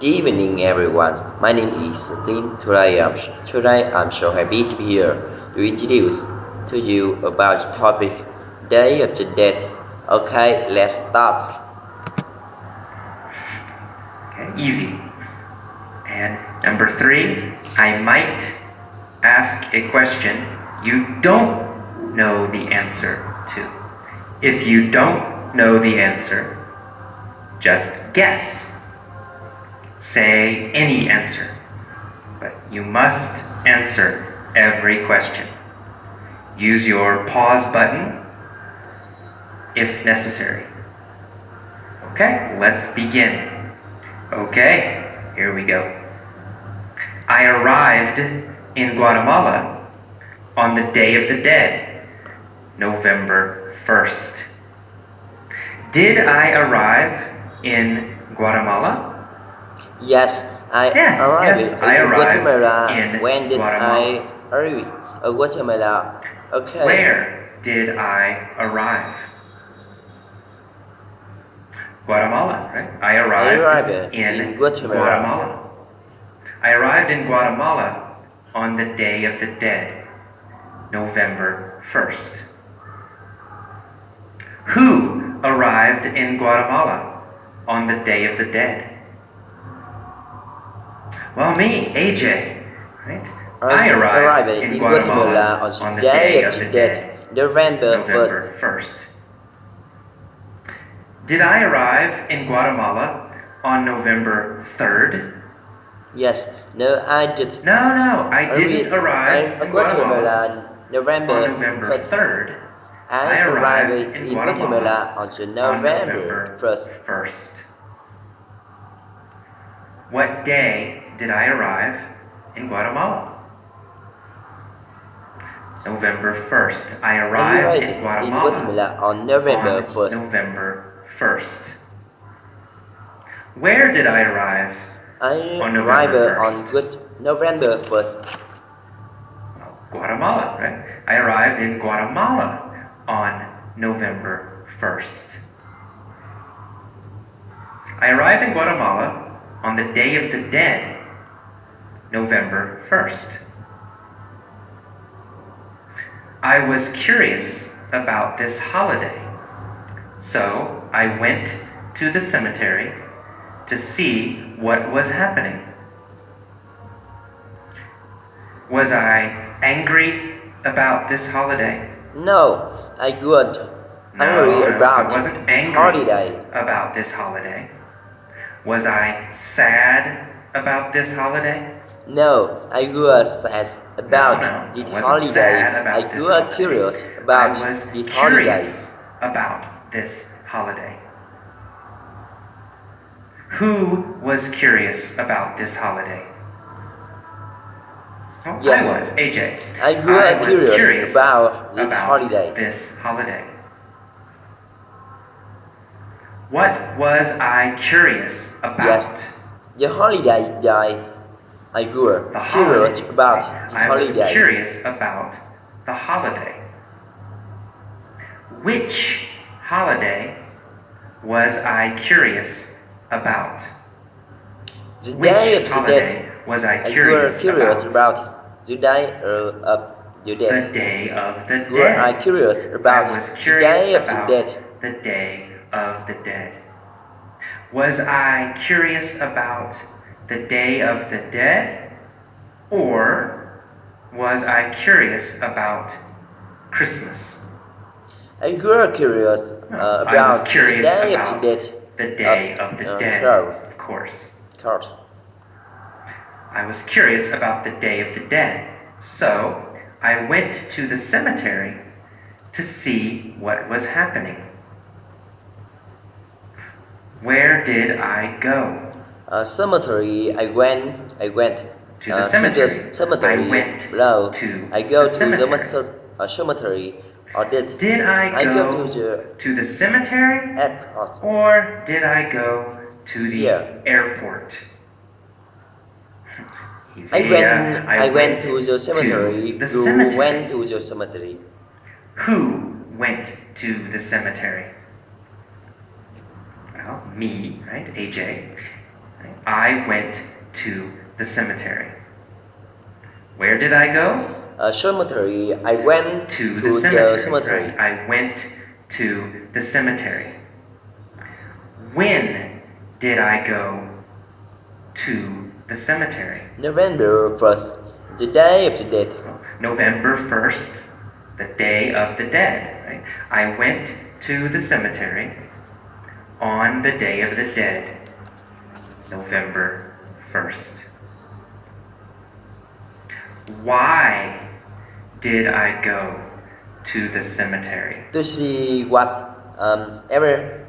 Good evening, everyone. My name is Dean. Today I'm so happy to be here to introduce to you about the topic Day of the Dead. Okay, let's start. Okay, easy. And number 3, I might ask a question you don't know the answer to. If you don't know the answer, just guess. Say any answer, but you must answer every question. Use your pause button if necessary. Okay, let's begin. Okay, here we go. I arrived in Guatemala on the Day of the Dead, November 1st. Did I arrive in Guatemala? Yes, I arrived I in arrived Guatemala. in When did I Guatemala. arrive? Guatemala. Okay. Where did I arrive? Guatemala, right? I arrived in Guatemala. I arrived in Guatemala on the Day of the Dead, November 1st. Who arrived in Guatemala on the Day of the Dead? Well, me, AJ, right? I arrived in Guatemala on the Day of the Dead, November November 1st. 1st. Did I arrive in Guatemala on November 3rd? Yes, no, I did. No, I didn't arrive in Guatemala on November November 3rd. I arrived in Guatemala on November 1st. 1st. What day did I arrive in Guatemala? November 1st. I arrived in Guatemala on November 1st. November 1st. Where did I arrive on November 1st? November 1st. Well, Guatemala, right? I arrived in Guatemala on November 1st. I arrived in Guatemala on the Day of the Dead, November 1st. I was curious about this holiday, so I went to the cemetery to see what was happening. Was I angry about this holiday? No, I wasn't angry about I wasn't angry holiday. About this holiday. Was I sad about this holiday? No, I was sad about the holiday. I was curious about the holiday. About this holiday. Who was curious about this holiday? Oh, yes, I was, AJ. I was curious about the holiday. This holiday. What was I curious about? Yes, the holiday day. I was curious about the holiday. I was curious about the holiday. Which holiday was I curious about? The day of the dead. Was I curious about the day of the dead. The day of the dead. Were I curious about I was curious the day of about the dead. The day of the dead. Was I curious about the Day of the Dead, or was I curious about Christmas? I was curious about the Day of the Dead. The Day of the Dead, of course. I was curious about the Day of the Dead, so I went to the cemetery to see what was happening. Where did I go? Cemetery. I went to the cemetery. I went to I go the to cemetery. the cemetery. Or did I go to the cemetery? Airport. Or did I go to the airport? I went to the cemetery. Who went to the cemetery? Who went to the cemetery? Well, me, right? AJ. Right? I went to the cemetery. Where did I go? Cemetery. I went To to the cemetery. cemetery. Right. I went to the cemetery. When did I go to the cemetery? November 1st, the day of the dead. November 1st, the day of the dead. Right? I went to the cemetery on the day of the dead, November 1st. Why did I go to the cemetery? To see what ever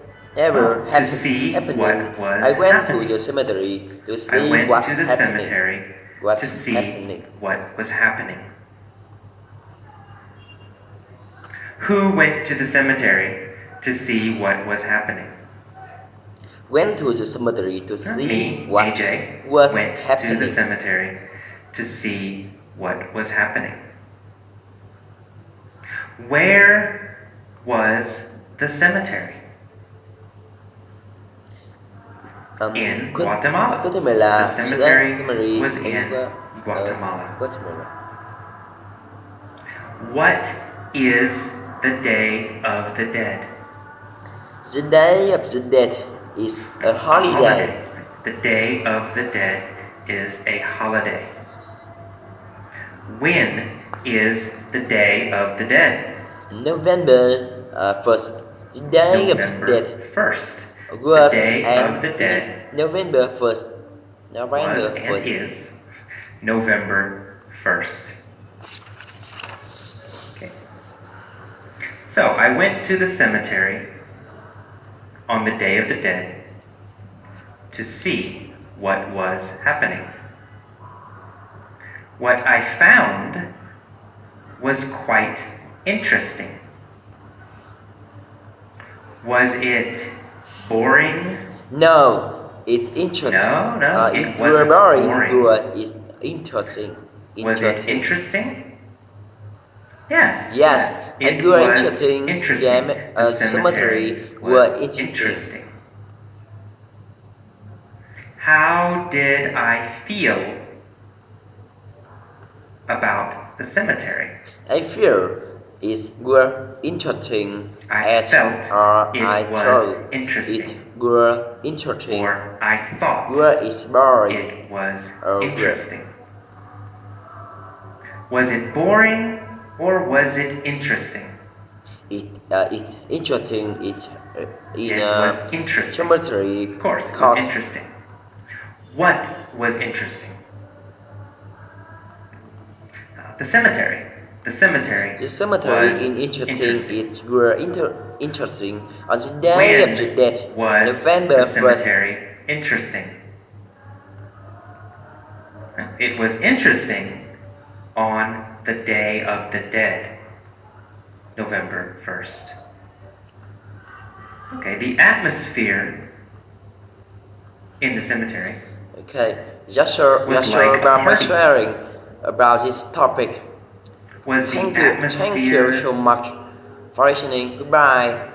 To see happening. what was I went happening. to the cemetery to I see went what's to the happening. cemetery What's to see happening. what was happening. Who went to the cemetery to see what was happening? Went to the cemetery to see Me, what AJ, was went to happening. the cemetery to see what was happening. Where was the cemetery? In Guatemala. Guatemala. The cemetery cemetery was in Guatemala. Guatemala. What is the Day of the Dead? The Day of the Dead is a holiday. The Day of the Dead is a holiday. When is the Day of the Dead? November 1st, the Day of the November Dead 1st. was The Day and of the is Dead November 1st. November was and 1st. is November 1st. Okay. So I went to the cemetery on the Day of the Dead to see what was happening. What I found was quite interesting. Was it boring? No, it's interesting. No, it it wasn't boring. boring. It's interesting. Was it interesting? Yes. Yes, It and you are was interesting. interesting. The The cemetery cemetery were was interesting. interesting. How did I feel about the cemetery? I feel it were interesting. I felt it I was thought interesting. it were interesting. Or I thought Were is boring. it was Or interesting. Was it boring or was it interesting? It's interesting. It in It was interesting. cemetery. Of course, it cost. was interesting. What was interesting? The cemetery. The cemetery. The cemetery was in interesting. interesting. It were interesting on the day of the When dead, was November the 1st. cemetery interesting? It was interesting on the Day of the Dead, November 1st. Okay, the atmosphere in the cemetery Okay, just so was just like a about my party. sharing about this topic. Was the Thank atmosphere you so much for listening. Goodbye.